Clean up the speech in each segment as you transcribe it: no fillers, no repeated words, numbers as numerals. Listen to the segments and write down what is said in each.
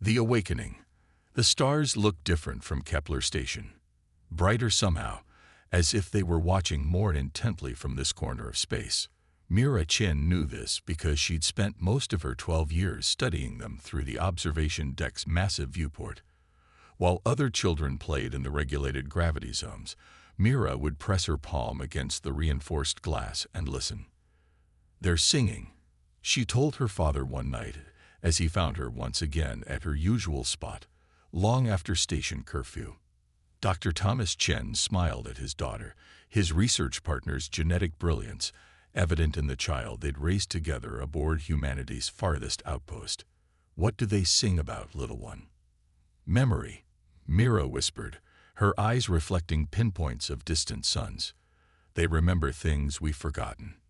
The awakening. The stars looked different from Kepler Station. Brighter somehow, as if they were watching more intently from this corner of space. Mira Chin knew this because she'd spent most of her 12 years studying them through the observation deck's massive viewport. While other children played in the regulated gravity zones, Mira would press her palm against the reinforced glass and listen. "They're singing," she told her father one night as he found her once again at her usual spot, long after station curfew. Dr. Thomas Chen smiled at his daughter, his research partner's genetic brilliance evident in the child they'd raised together aboard humanity's farthest outpost. "What do they sing about, little one?" "Memory," Mira whispered, her eyes reflecting pinpoints of distant suns. "They remember things we've forgotten."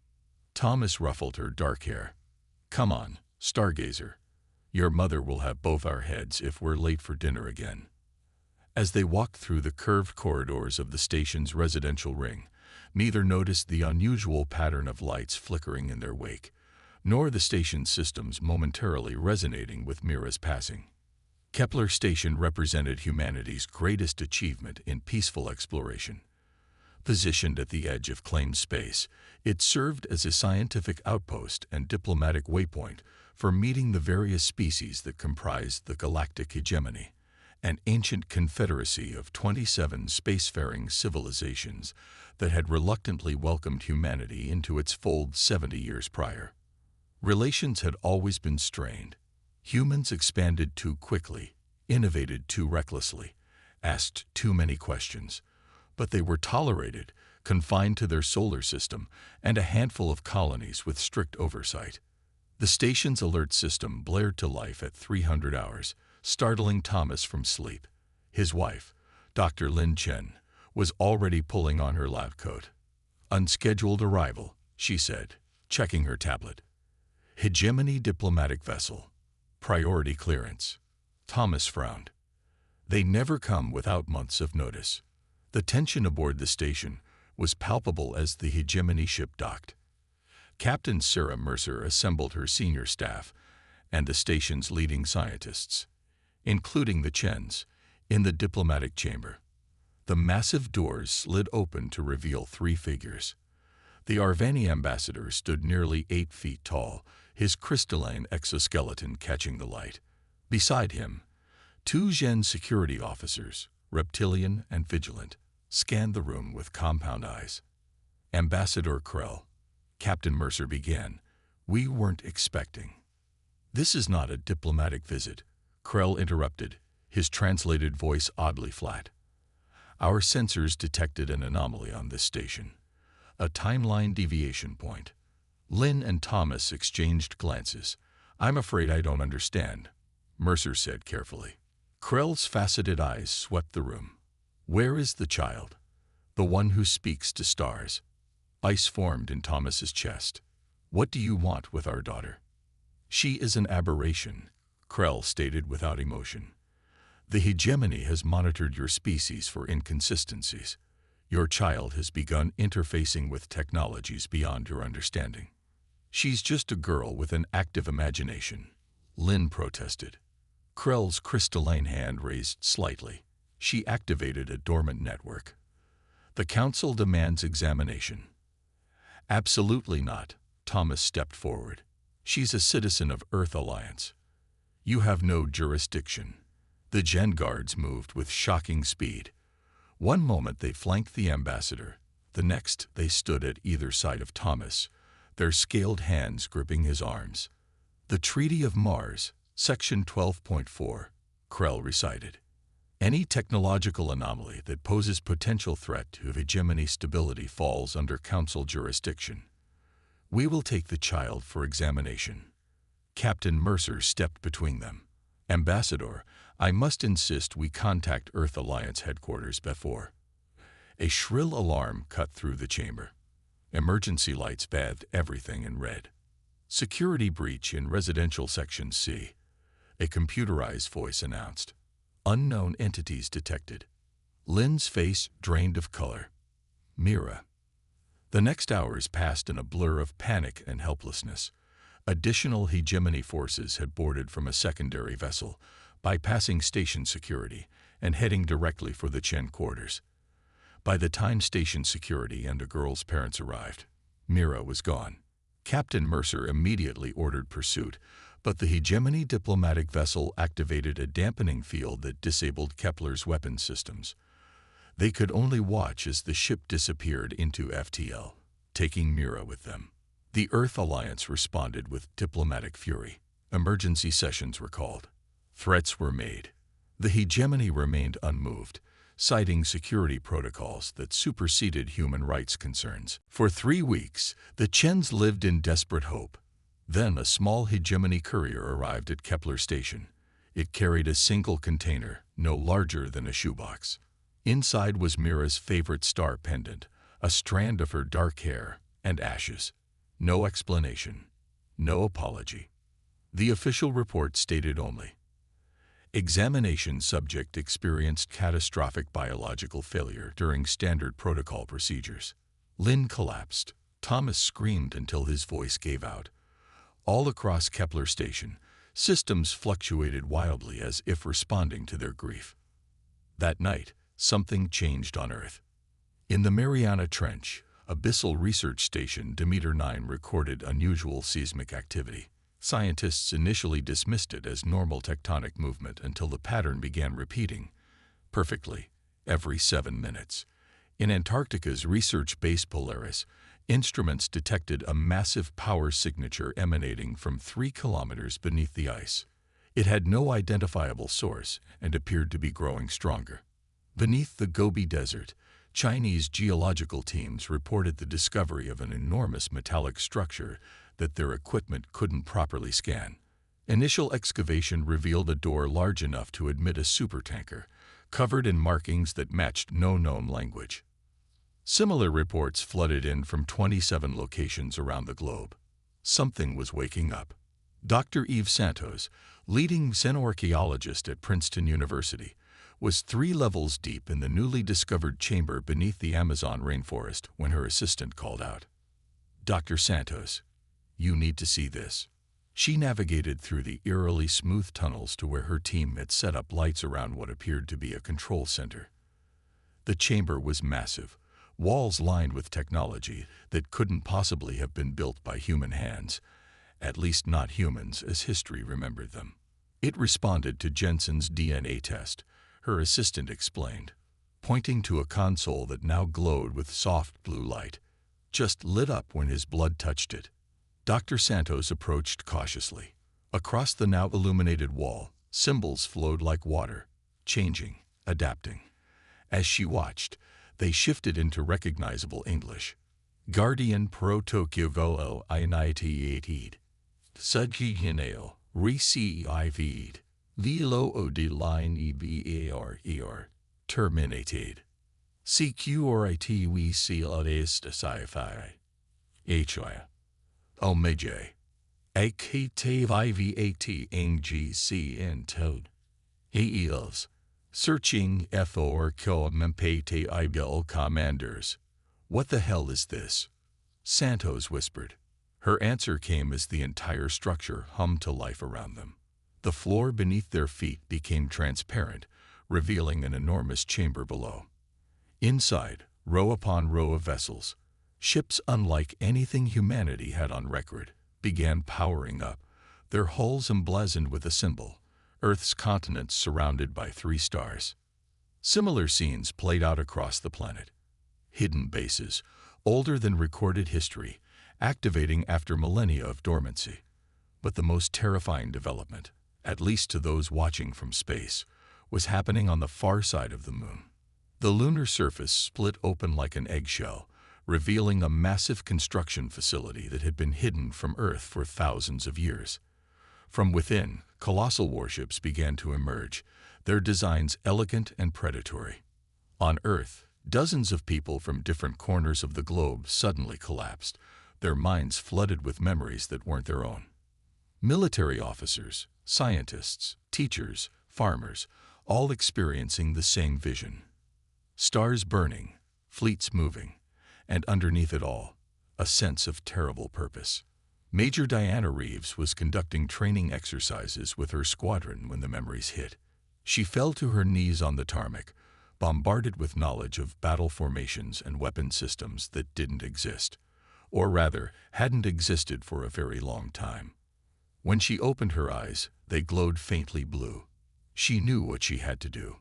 Thomas ruffled her dark hair. "Come on, stargazer. Your mother will have both our heads if we're late for dinner again." As they walked through the curved corridors of the station's residential ring, neither noticed the unusual pattern of lights flickering in their wake, nor the station systems momentarily resonating with Mira's passing. Kepler Station represented humanity's greatest achievement in peaceful exploration. Positioned at the edge of claimed space, it served as a scientific outpost and diplomatic waypoint for meeting the various species that comprised the galactic hegemony, an ancient confederacy of 27 spacefaring civilizations that had reluctantly welcomed humanity into its fold 70 years prior. Relations had always been strained. Humans expanded too quickly, innovated too recklessly, asked too many questions, but they were tolerated, confined to their solar system and a handful of colonies with strict oversight. The station's alert system blared to life at 300 hours, startling Thomas from sleep. His wife, Dr. Lin Chen, was already pulling on her lab coat. "Unscheduled arrival," she said, checking her tablet. "Hegemony diplomatic vessel. Priority clearance." Thomas frowned. They never come without months of notice. The tension aboard the station was palpable as the hegemony ship docked. Captain Sarah Mercer assembled her senior staff and the station's leading scientists, including the Chens, in the diplomatic chamber. The massive doors slid open to reveal three figures. The Arvani ambassador stood nearly 8 feet tall, his crystalline exoskeleton catching the light. Beside him, 2 Gen security officers, reptilian and vigilant, scanned the room with compound eyes. "Ambassador Krell," Captain Mercer began, "we weren't expecting." "This is not a diplomatic visit," Krell interrupted, his translated voice oddly flat. "Our sensors detected an anomaly on this station, a timeline deviation point." Lin and Thomas exchanged glances. "I'm afraid I don't understand," Mercer said carefully. Krell's faceted eyes swept the room. "Where is the child? The one who speaks to stars?" Ice formed in Thomas's chest. "What do you want with our daughter?" "She is an aberration," Krell stated without emotion. "The hegemony has monitored your species for inconsistencies. Your child has begun interfacing with technologies beyond your understanding." "She's just a girl with an active imagination," Lin protested. Krell's crystalline hand raised slightly. "She activated a dormant network. The Council demands examination." "Absolutely not," Thomas stepped forward. "She's a citizen of Earth Alliance. You have no jurisdiction." The Gen guards moved with shocking speed. One moment they flanked the ambassador, the next they stood at either side of Thomas, their scaled hands gripping his arms. "The Treaty of Mars, Section 12.4, Krell recited. "Any technological anomaly that poses potential threat to hegemony stability falls under Council jurisdiction. We will take the child for examination." Captain Mercer stepped between them. "Ambassador, I must insist we contact Earth Alliance headquarters before." A shrill alarm cut through the chamber. Emergency lights bathed everything in red. "Security breach in Residential Section C," a computerized voice announced. "Unknown entities detected." Lin's face drained of color. "Mira." The next hours passed in a blur of panic and helplessness. Additional hegemony forces had boarded from a secondary vessel, bypassing station security and heading directly for the Chen quarters. By the time station security and the girl's parents arrived, Mira was gone. Captain Mercer immediately ordered pursuit, but the hegemony diplomatic vessel activated a dampening field that disabled Kepler's weapon systems. They could only watch as the ship disappeared into FTL, taking Mira with them. The Earth Alliance responded with diplomatic fury. Emergency sessions were called. Threats were made. The hegemony remained unmoved, citing security protocols that superseded human rights concerns. For 3 weeks, the Chens lived in desperate hope. Then a small hegemony courier arrived at Kepler Station. It carried a single container, no larger than a shoebox. Inside was Mira's favorite star pendant, a strand of her dark hair, and ashes. No explanation, no apology. The official report stated only, examination subject experienced catastrophic biological failure during standard protocol procedures. Lynn collapsed. Thomas screamed until his voice gave out. All across Kepler Station, systems fluctuated wildly as if responding to their grief. That night, something changed on Earth. In the Mariana Trench, Abyssal Research Station Demeter 9 recorded unusual seismic activity. Scientists initially dismissed it as normal tectonic movement until the pattern began repeating perfectly every 7 minutes. In Antarctica's research base Polaris, instruments detected a massive power signature emanating from 3 kilometers beneath the ice. It had no identifiable source and appeared to be growing stronger. Beneath the Gobi Desert, Chinese geological teams reported the discovery of an enormous metallic structure that their equipment couldn't properly scan. Initial excavation revealed a door large enough to admit a supertanker, covered in markings that matched no known language. Similar reports flooded in from 27 locations around the globe. Something was waking up. Dr. Yves Santos, leading xenoarchaeologist at Princeton University, was 3 levels deep in the newly discovered chamber beneath the Amazon rainforest when her assistant called out, "Dr. Santos, you need to see this." She navigated through the eerily smooth tunnels to where her team had set up lights around what appeared to be a control center. The chamber was massive, walls lined with technology that couldn't possibly have been built by human hands, at least not humans as history remembered them. It responded to Jensen's DNA test, her assistant explained, pointing to a console that now glowed with soft blue light, just lit up when his blood touched it. Dr. Santos approached cautiously. Across the now illuminated wall, symbols flowed like water, changing, adapting. As she watched, they shifted into recognizable English. Guardian Pro Tokyo Volo Initiated. Sudhihineo, Recivid. Velo o de line ebar, terminated. Security we seal est Sci-Fi. HFY. Omega. AKTVAT NGC and Toad. Heels. Searching for Commempate Ibel Commanders. What the hell is this? Santos whispered. Her answer came as the entire structure hummed to life around them. The floor beneath their feet became transparent, revealing an enormous chamber below. Inside, row upon row of vessels, ships unlike anything humanity had on record, began powering up, their hulls emblazoned with a symbol, Earth's continents surrounded by 3 stars. Similar scenes played out across the planet. Hidden bases, older than recorded history, activating after millennia of dormancy. But the most terrifying development, at least to those watching from space, was happening on the far side of the moon. The lunar surface split open like an eggshell, revealing a massive construction facility that had been hidden from Earth for thousands of years. From within, colossal warships began to emerge, their designs elegant and predatory. On Earth, dozens of people from different corners of the globe suddenly collapsed, their minds flooded with memories that weren't their own. Military officers, scientists, teachers, farmers, all experiencing the same vision. Stars burning, fleets moving, and underneath it all, a sense of terrible purpose. Major Diana Reeves was conducting training exercises with her squadron when the memories hit. She fell to her knees on the tarmac, bombarded with knowledge of battle formations and weapon systems that didn't exist, or rather, hadn't existed for a very long time. When she opened her eyes, they glowed faintly blue. She knew what she had to do.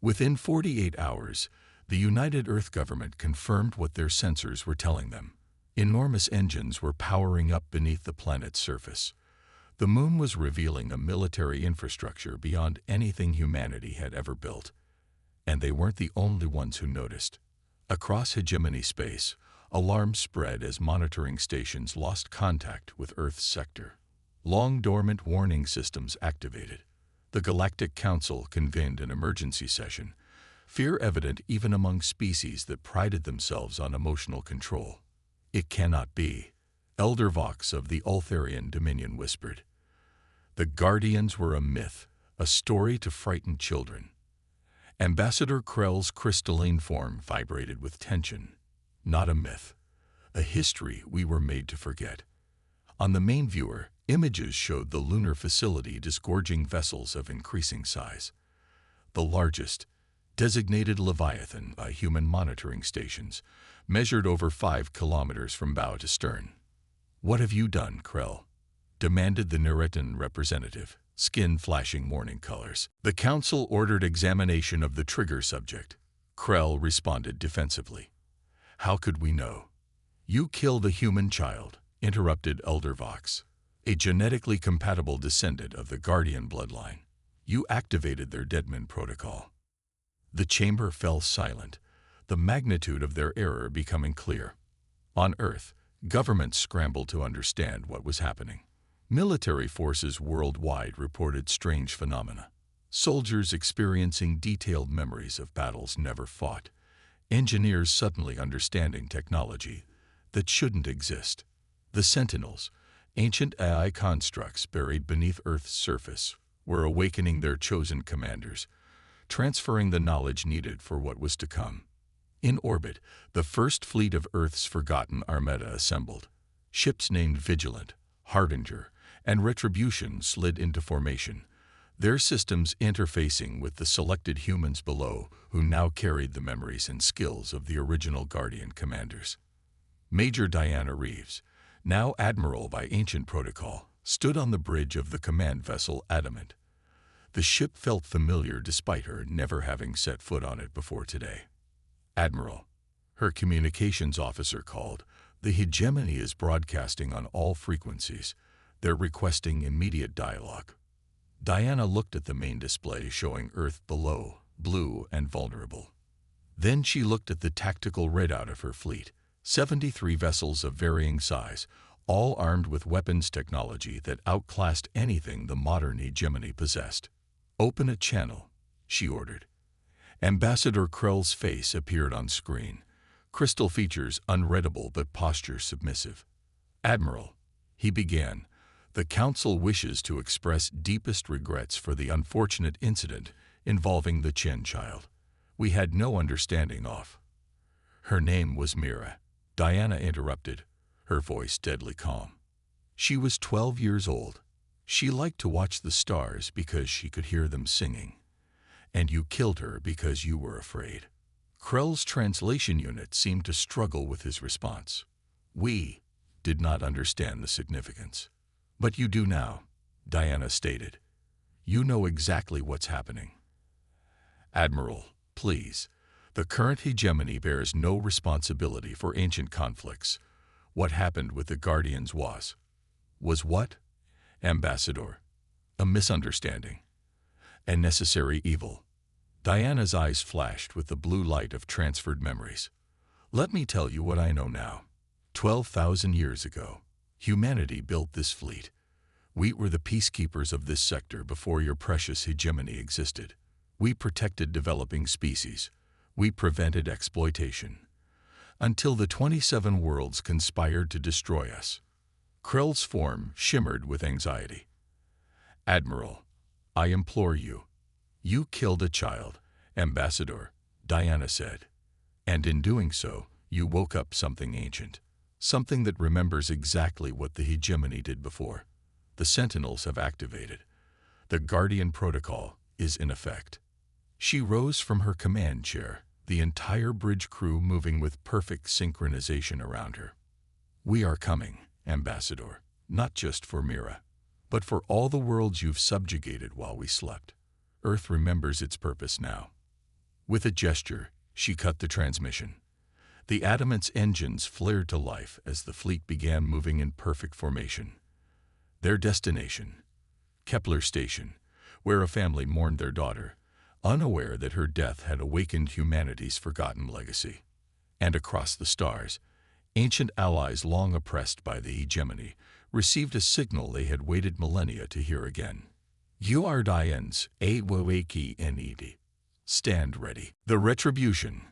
Within 48 hours, the United Earth government confirmed what their sensors were telling them. Enormous engines were powering up beneath the planet's surface. The moon was revealing a military infrastructure beyond anything humanity had ever built. And they weren't the only ones who noticed. Across hegemony space, alarms spread as monitoring stations lost contact with Earth's sector. Long dormant warning systems activated. The Galactic Council convened an emergency session, fear evident even among species that prided themselves on emotional control. "It cannot be," Elder Vox of the Ultharian Dominion whispered. The Guardians were a myth, a story to frighten children. Ambassador Krell's crystalline form vibrated with tension. Not a myth, a history we were made to forget. On the main viewer, images showed the lunar facility disgorging vessels of increasing size. The largest, designated Leviathan by human monitoring stations, measured over 5 kilometers from bow to stern. "What have you done, Krell?" demanded the Nuritan representative, skin flashing warning colors. The council ordered examination of the trigger subject. Krell responded defensively. "How could we know?" "You killed a human child," interrupted Elder Vox, a genetically compatible descendant of the Guardian bloodline. "You activated their Deadman protocol." The chamber fell silent, the magnitude of their error becoming clear. On Earth, governments scrambled to understand what was happening. Military forces worldwide reported strange phenomena. Soldiers experiencing detailed memories of battles never fought. Engineers suddenly understanding technology that shouldn't exist. The Sentinels, ancient AI constructs buried beneath Earth's surface, were awakening their chosen commanders, transferring the knowledge needed for what was to come. In orbit, the first fleet of Earth's forgotten armada assembled. Ships named Vigilant, Harbinger, and Retribution slid into formation, their systems interfacing with the selected humans below who now carried the memories and skills of the original Guardian commanders. Major Diana Reeves, now Admiral by ancient protocol, stood on the bridge of the command vessel Adamant. The ship felt familiar despite her never having set foot on it before today. "Admiral," her communications officer called, "the hegemony is broadcasting on all frequencies. They're requesting immediate dialogue." Diana looked at the main display showing Earth below, blue and vulnerable. Then she looked at the tactical readout of her fleet, 73 vessels of varying size, all armed with weapons technology that outclassed anything the modern hegemony possessed. "Open a channel," she ordered. Ambassador Krell's face appeared on screen, crystal features unreadable but posture submissive. "Admiral," he began, "the Council wishes to express deepest regrets for the unfortunate incident involving the Chen child. We had no understanding of—" "Her name was Mira," Diana interrupted, her voice deadly calm. "She was 12 years old. She liked to watch the stars because she could hear them singing. And you killed her because you were afraid." Krell's translation unit seemed to struggle with his response. "We did not understand the significance." "But you do now," Diana stated. "You know exactly what's happening." "Admiral, please. The current hegemony bears no responsibility for ancient conflicts. What happened with the Guardians was—" "Was what?" "Ambassador. A misunderstanding. A necessary evil." Diana's eyes flashed with the blue light of transferred memories. "Let me tell you what I know now. 12,000 years ago, humanity built this fleet. We were the peacekeepers of this sector before your precious hegemony existed. We protected developing species. We prevented exploitation. Until the 27 worlds conspired to destroy us." Krell's form shimmered with anxiety. "Admiral, I implore you. You killed a child, Ambassador," Diana said. "And in doing so, you woke up something ancient. something that remembers exactly what the hegemony did before. The Sentinels have activated. The Guardian Protocol is in effect. She rose from her command chair, the entire bridge crew moving with perfect synchronization around her. We are coming, Ambassador, not just for Mira, but for all the worlds you've subjugated while we slept. Earth remembers its purpose now. With a gesture, she cut the transmission. The Adamant's engines flared to life as the fleet began moving in perfect formation. Their destination, Kepler Station, where a family mourned their daughter, unaware that her death had awakened humanity's forgotten legacy. And across the stars, ancient allies long oppressed by the hegemony received a signal they had waited millennia to hear again. Uardians, awaken. Stand ready. The Retribution.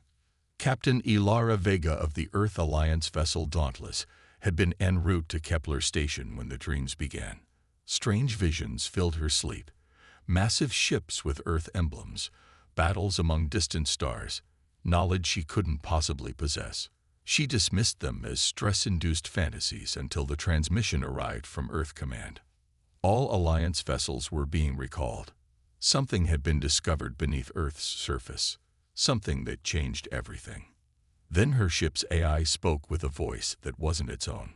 Captain Ilara Vega of the Earth Alliance vessel Dauntless had been en route to Kepler Station when the dreams began. Strange visions filled her sleep. Massive ships with Earth emblems, battles among distant stars, knowledge she couldn't possibly possess. She dismissed them as stress-induced fantasies until the transmission arrived from Earth Command. All Alliance vessels were being recalled. Something had been discovered beneath Earth's surface, something that changed everything. Then her ship's AI spoke with a voice that wasn't its own.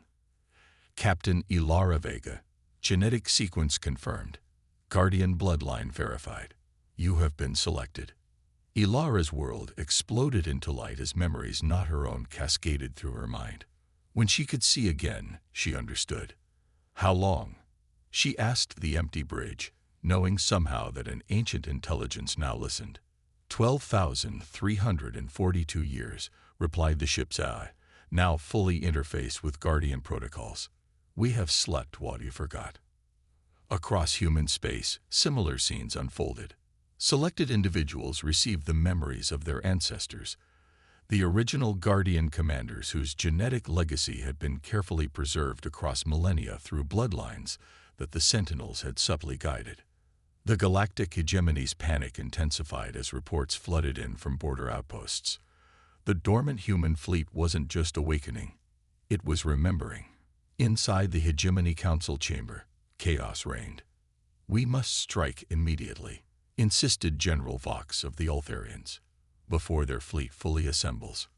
Captain Ilara Vega, genetic sequence confirmed. Guardian bloodline verified. You have been selected. Ilara's world exploded into light as memories not her own cascaded through her mind. When she could see again, she understood. How long? She asked the empty bridge, knowing somehow that an ancient intelligence now listened. 12,342 years, replied the ship's AI, now fully interfaced with Guardian protocols. We have slept while you forgot. Across human space, similar scenes unfolded. Selected individuals received the memories of their ancestors, the original Guardian commanders whose genetic legacy had been carefully preserved across millennia through bloodlines that the Sentinels had subtly guided. The galactic hegemony's panic intensified as reports flooded in from border outposts. The dormant human fleet wasn't just awakening, it was remembering. Inside the Hegemony Council chamber, chaos reigned. We must strike immediately, insisted General Vox of the Ultharians, before their fleet fully assembles.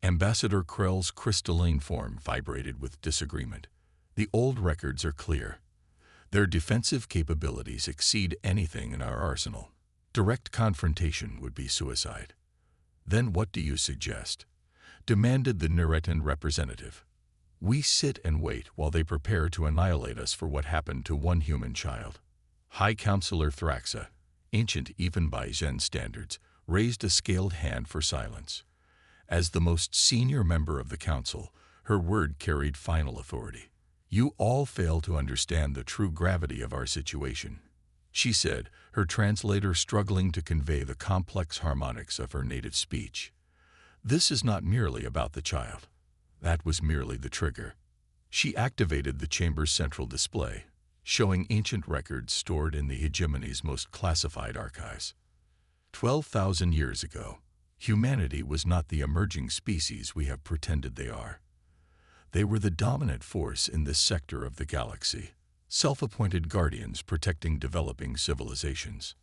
Ambassador Krell's crystalline form vibrated with disagreement. The old records are clear. Their defensive capabilities exceed anything in our arsenal. Direct confrontation would be suicide. Then what do you suggest? Demanded the Nuretan representative. We sit and wait while they prepare to annihilate us for what happened to one human child. High Counselor Thraxa, ancient even by Zen standards, raised a scaled hand for silence. As the most senior member of the council, her word carried final authority. You all fail to understand the true gravity of our situation, she said, her translator struggling to convey the complex harmonics of her native speech. This is not merely about the child. That was merely the trigger. She activated the chamber's central display, showing ancient records stored in the hegemony's most classified archives. 12,000 years ago, humanity was not the emerging species we have pretended they are. They were the dominant force in this sector of the galaxy, self-appointed guardians protecting developing civilizations.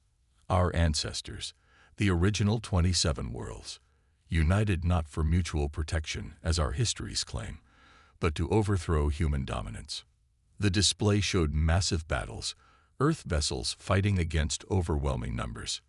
Our ancestors, the original 27 worlds, united not for mutual protection as our histories claim, but to overthrow human dominance. The display showed massive battles, Earth vessels fighting against overwhelming numbers.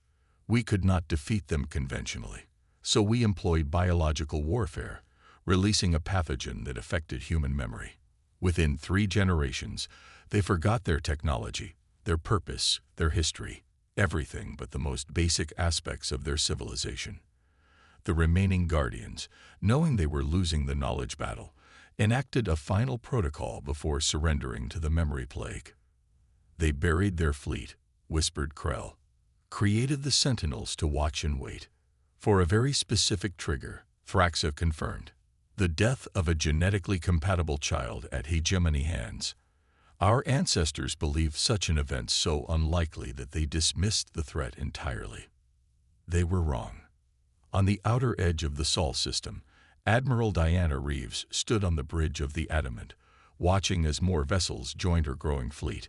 We could not defeat them conventionally, so we employed biological warfare, releasing a pathogen that affected human memory. Within 3 generations, they forgot their technology, their purpose, their history, everything but the most basic aspects of their civilization. The remaining guardians, knowing they were losing the knowledge battle, enacted a final protocol before surrendering to the memory plague. They buried their fleet, whispered Krell, created the Sentinels to watch and wait. For a very specific trigger, Thraxa confirmed. The death of a genetically compatible child at hegemony hands. Our ancestors believed such an event so unlikely that they dismissed the threat entirely. They were wrong. On the outer edge of the Sol system, Admiral Diana Reeves stood on the bridge of the Adamant, watching as more vessels joined her growing fleet.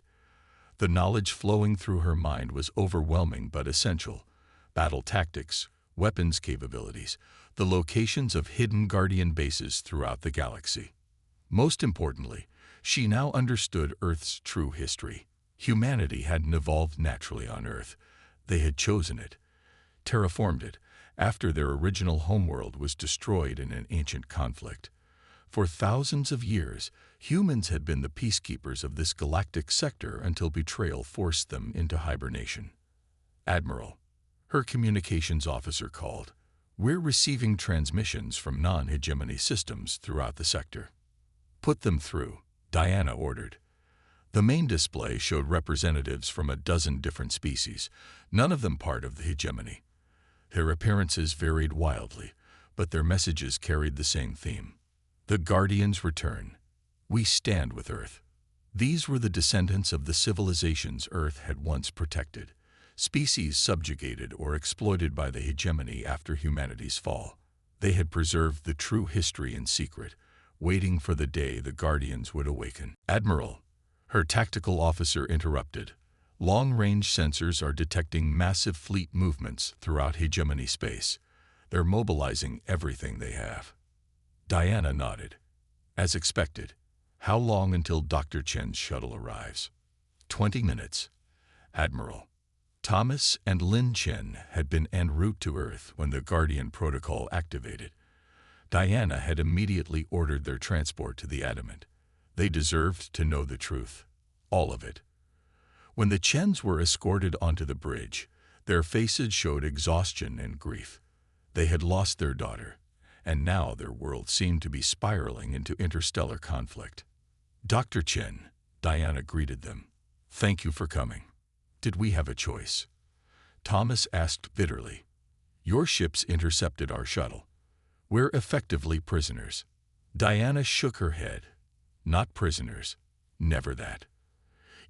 The knowledge flowing through her mind was overwhelming but essential. Battle tactics, weapons capabilities, the locations of hidden Guardian bases throughout the galaxy. Most importantly, she now understood Earth's true history. Humanity hadn't evolved naturally on Earth. They had chosen it, terraformed it, after their original homeworld was destroyed in an ancient conflict. For thousands of years, humans had been the peacekeepers of this galactic sector until betrayal forced them into hibernation. Admiral, her communications officer called. We're receiving transmissions from non-hegemony systems throughout the sector. Put them through, Diana ordered. The main display showed representatives from a dozen different species, none of them part of the hegemony. Their appearances varied wildly, but their messages carried the same theme. The Guardians return. We stand with Earth. These were the descendants of the civilizations Earth had once protected, species subjugated or exploited by the hegemony after humanity's fall. They had preserved the true history in secret, waiting for the day the Guardians would awaken. Admiral, her tactical officer interrupted. Long-range sensors are detecting massive fleet movements throughout hegemony space. They're mobilizing everything they have. Diana nodded. As expected. How long until Dr. Chen's shuttle arrives? 20 minutes. Admiral. Thomas and Lin Chen had been en route to Earth when the Guardian Protocol activated. Diana had immediately ordered their transport to the Adamant. They deserved to know the truth. All of it. When the Chens were escorted onto the bridge, their faces showed exhaustion and grief. They had lost their daughter, and now their world seemed to be spiraling into interstellar conflict. Dr. Chen, Diana greeted them. Thank you for coming. Did we have a choice? Thomas asked bitterly. Your ships intercepted our shuttle. We're effectively prisoners. Diana shook her head. Not prisoners. Never that.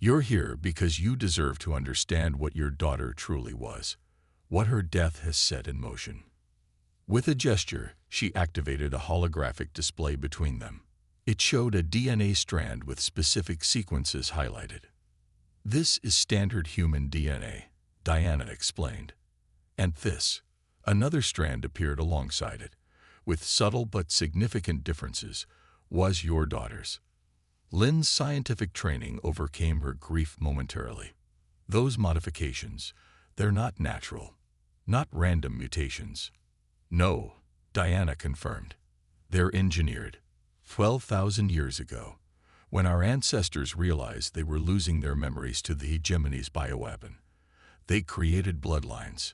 You're here because you deserve to understand what your daughter truly was, what her death has set in motion. With a gesture, she activated a holographic display between them. It showed a DNA strand with specific sequences highlighted. This is standard human DNA, Diana explained. And this, another strand appeared alongside it, with subtle but significant differences, was your daughter's. Lin's scientific training overcame her grief momentarily. Those modifications, they're not natural, not random mutations. No, Diana confirmed. They're engineered. 12,000 years ago, when our ancestors realized they were losing their memories to the hegemony's bioweapon, they created bloodlines,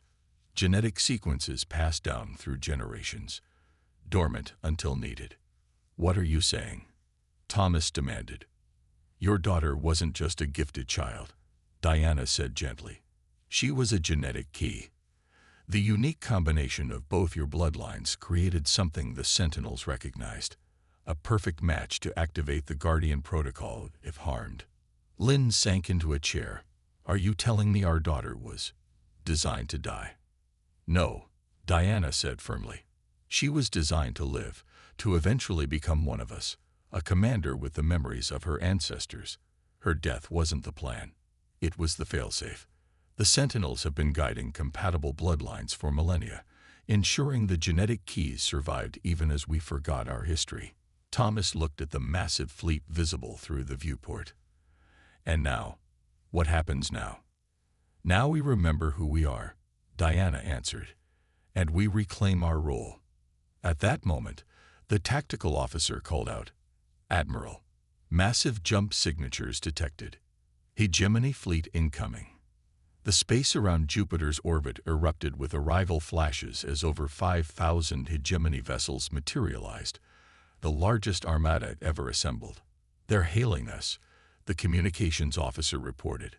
genetic sequences passed down through generations, dormant until needed. What are you saying? Thomas demanded. Your daughter wasn't just a gifted child, Diana said gently. She was a genetic key. The unique combination of both your bloodlines created something the Sentinels recognized, a perfect match to activate the Guardian Protocol if harmed. Lin sank into a chair. Are you telling me our daughter was designed to die? No, Diana said firmly. She was designed to live, to eventually become one of us, a commander with the memories of her ancestors. Her death wasn't the plan. It was the failsafe. The Sentinels have been guiding compatible bloodlines for millennia, ensuring the genetic keys survived even as we forgot our history. Thomas looked at the massive fleet visible through the viewport. And now? What happens now? Now we remember who we are, Diana answered, and we reclaim our role. At that moment, the tactical officer called out, Admiral, massive jump signatures detected. Hegemony fleet incoming. The space around Jupiter's orbit erupted with arrival flashes as over 5,000 hegemony vessels materialized, the largest armada ever assembled. They're hailing us, the communications officer reported.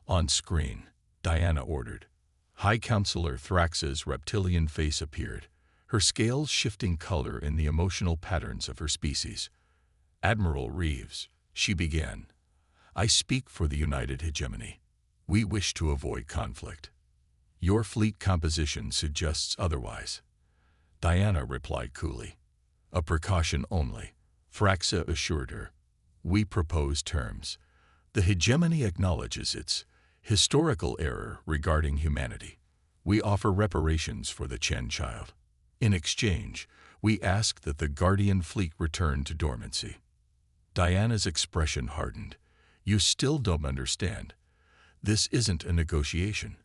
On screen, Diana ordered. High Counselor Thrax's reptilian face appeared, her scales shifting color in the emotional patterns of her species. Admiral Reeves, she began. I speak for the United Hegemony. We wish to avoid conflict. Your fleet composition suggests otherwise. Diana replied coolly. A precaution only, Thraxa assured her. We propose terms. The hegemony acknowledges its historical error regarding humanity. We offer reparations for the Chen child. In exchange, we ask that the Guardian fleet return to dormancy. Diana's expression hardened. You still don't understand. This isn't a negotiation.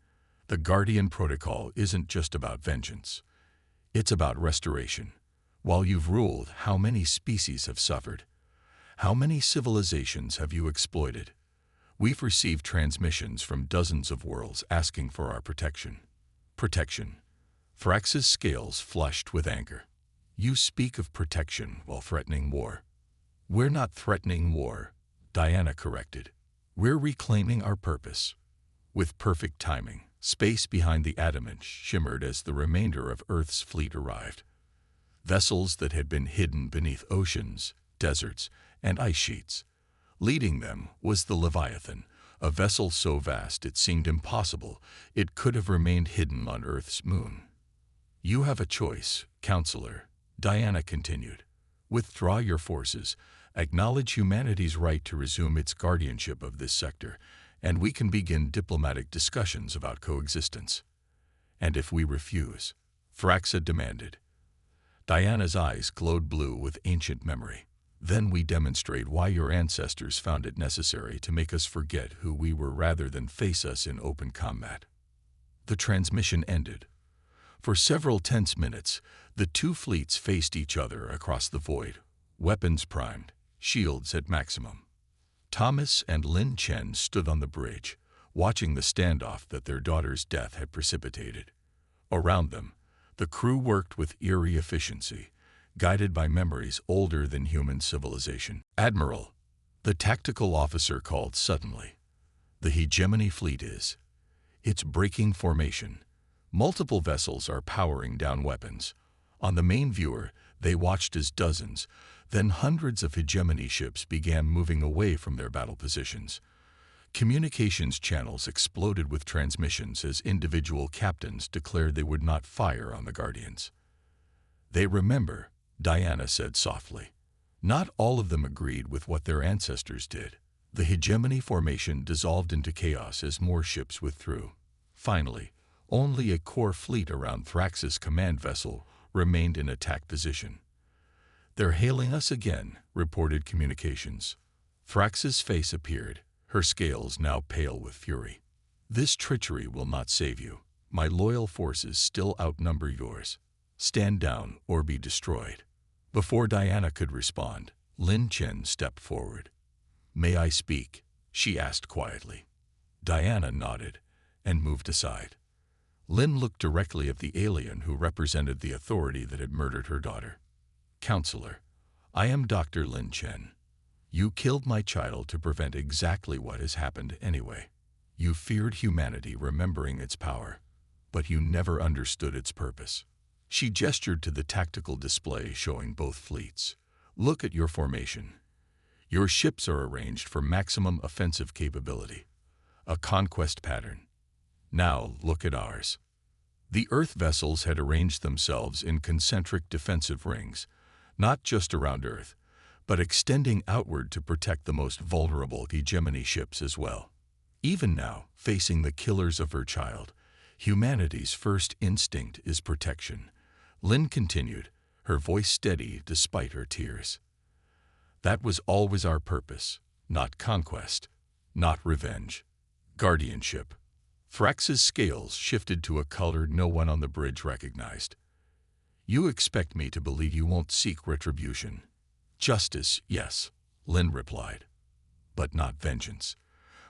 The Guardian Protocol isn't just about vengeance. It's about restoration. While you've ruled, how many species have suffered? How many civilizations have you exploited? We've received transmissions from dozens of worlds asking for our protection. Protection. Thraxa's scales flushed with anger. You speak of protection while threatening war. We're not threatening war, Diana corrected. We're reclaiming our purpose. With perfect timing, space behind the adamant shimmered as the remainder of Earth's fleet arrived. Vessels that had been hidden beneath oceans, deserts, and ice sheets. Leading them was the Leviathan, a vessel so vast it seemed impossible it could have remained hidden on Earth's moon. You have a choice, Counselor, Diana continued. Withdraw your forces, acknowledge humanity's right to resume its guardianship of this sector, and we can begin diplomatic discussions about coexistence. And if we refuse, Thraxa demanded. Diana's eyes glowed blue with ancient memory. Then we demonstrate why your ancestors found it necessary to make us forget who we were rather than face us in open combat. The transmission ended. For several tense minutes, the two fleets faced each other across the void, weapons primed, shields at maximum. Thomas and Lin Chen stood on the bridge, watching the standoff that their daughter's death had precipitated. Around them, the crew worked with eerie efficiency, guided by memories older than human civilization. Admiral, the tactical officer called suddenly. The hegemony fleet is. It's breaking formation. Multiple vessels are powering down weapons. On the main viewer, they watched as dozens, then hundreds of hegemony ships began moving away from their battle positions. Communications channels exploded with transmissions as individual captains declared they would not fire on the Guardians. They remember, Diana said softly. Not all of them agreed with what their ancestors did. The hegemony formation dissolved into chaos as more ships withdrew. Finally, only a core fleet around Thraxa's command vessel remained in attack position. They're hailing us again, reported communications. Thraxa's face appeared, her scales now pale with fury. This treachery will not save you. My loyal forces still outnumber yours. Stand down or be destroyed. Before Diana could respond, Lin Chen stepped forward. May I speak? She asked quietly. Diana nodded and moved aside. Lin looked directly at the alien who represented the authority that had murdered her daughter. Counselor, I am Dr. Lin Chen. You killed my child to prevent exactly what has happened anyway. You feared humanity remembering its power, but you never understood its purpose. She gestured to the tactical display showing both fleets. Look at your formation. Your ships are arranged for maximum offensive capability, a conquest pattern. Now look at ours. The Earth vessels had arranged themselves in concentric defensive rings, not just around Earth, but extending outward to protect the most vulnerable hegemony ships as well. Even now, facing the killers of her child, humanity's first instinct is protection. Lin continued, her voice steady despite her tears. That was always our purpose, not conquest, not revenge. Guardianship. Thraxa's scales shifted to a color no one on the bridge recognized. You expect me to believe you won't seek retribution. Justice, yes, Lin replied, but not vengeance.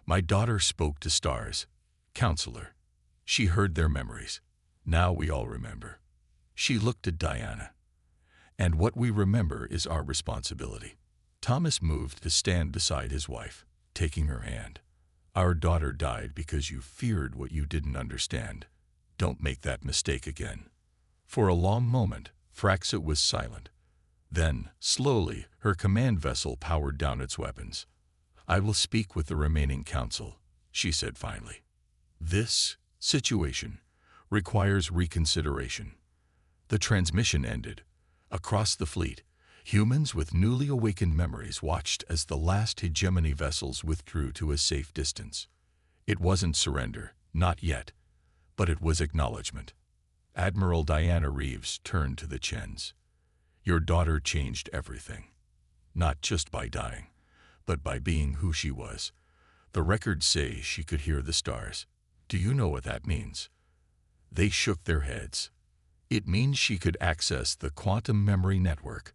My daughter spoke to stars. Counselor. She heard their memories. Now we all remember. She looked at Diana. And what we remember is our responsibility. Thomas moved to stand beside his wife, taking her hand. Our daughter died because you feared what you didn't understand. Don't make that mistake again. For a long moment, Thraxa was silent. Then, slowly, her command vessel powered down its weapons. I will speak with the remaining council, she said finally. This situation requires reconsideration. The transmission ended. Across the fleet, humans with newly awakened memories watched as the last hegemony vessels withdrew to a safe distance. It wasn't surrender, not yet, but it was acknowledgement. Admiral Diana Reeves turned to the Chens. Your daughter changed everything. Not just by dying, but by being who she was. The records say she could hear the stars. Do you know what that means? They shook their heads. It means she could access the quantum memory network,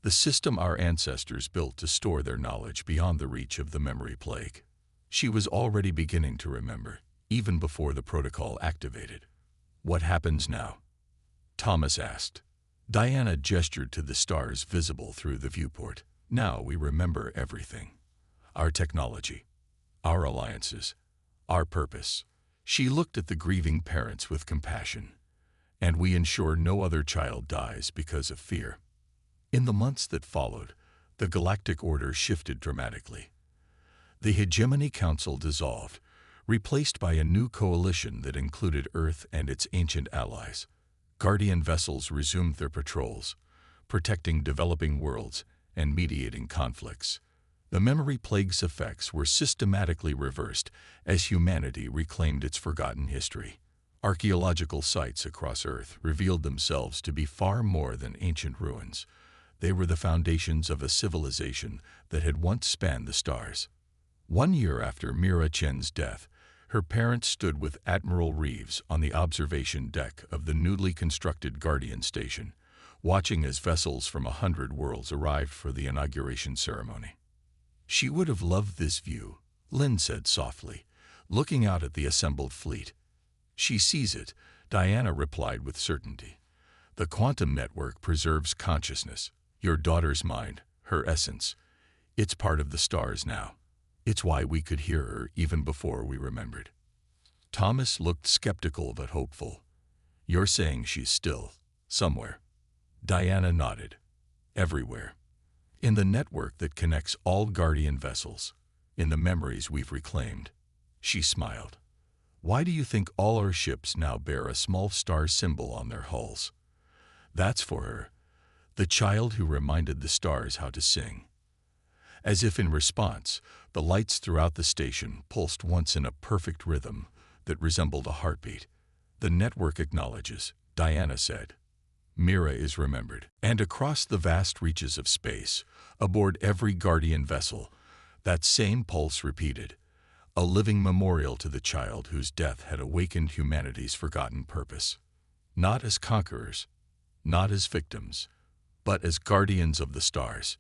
the system our ancestors built to store their knowledge beyond the reach of the memory plague. She was already beginning to remember, even before the protocol activated. What happens now? Thomas asked. Diana gestured to the stars visible through the viewport. Now we remember everything. Our technology, our alliances, our purpose. She looked at the grieving parents with compassion. And we ensure no other child dies because of fear. In the months that followed, the galactic order shifted dramatically. The Hegemony Council dissolved, replaced by a new coalition that included Earth and its ancient allies. Guardian vessels resumed their patrols, protecting developing worlds and mediating conflicts. The memory plague's effects were systematically reversed as humanity reclaimed its forgotten history. Archaeological sites across Earth revealed themselves to be far more than ancient ruins. They were the foundations of a civilization that had once spanned the stars. 1 year after Mira Chen's death, her parents stood with Admiral Reeves on the observation deck of the newly constructed Guardian Station, watching as vessels from 100 worlds arrived for the inauguration ceremony. She would have loved this view, Lynn said softly, looking out at the assembled fleet. She sees it, Diana replied with certainty. The quantum network preserves consciousness, your daughter's mind, her essence. It's part of the stars now. It's why we could hear her even before we remembered. Thomas looked skeptical but hopeful. You're saying she's still somewhere? Diana nodded. Everywhere. In the network that connects all Guardian vessels. In the memories we've reclaimed. She smiled. Why do you think all our ships now bear a small star symbol on their hulls? That's for her, the child who reminded the stars how to sing. As if in response, the lights throughout the station pulsed once in a perfect rhythm that resembled a heartbeat. The network acknowledges, Diana said. Mira is remembered. And across the vast reaches of space, aboard every Guardian vessel, that same pulse repeated. A living memorial to the child whose death had awakened humanity's forgotten purpose. Not as conquerors, not as victims, but as guardians of the stars.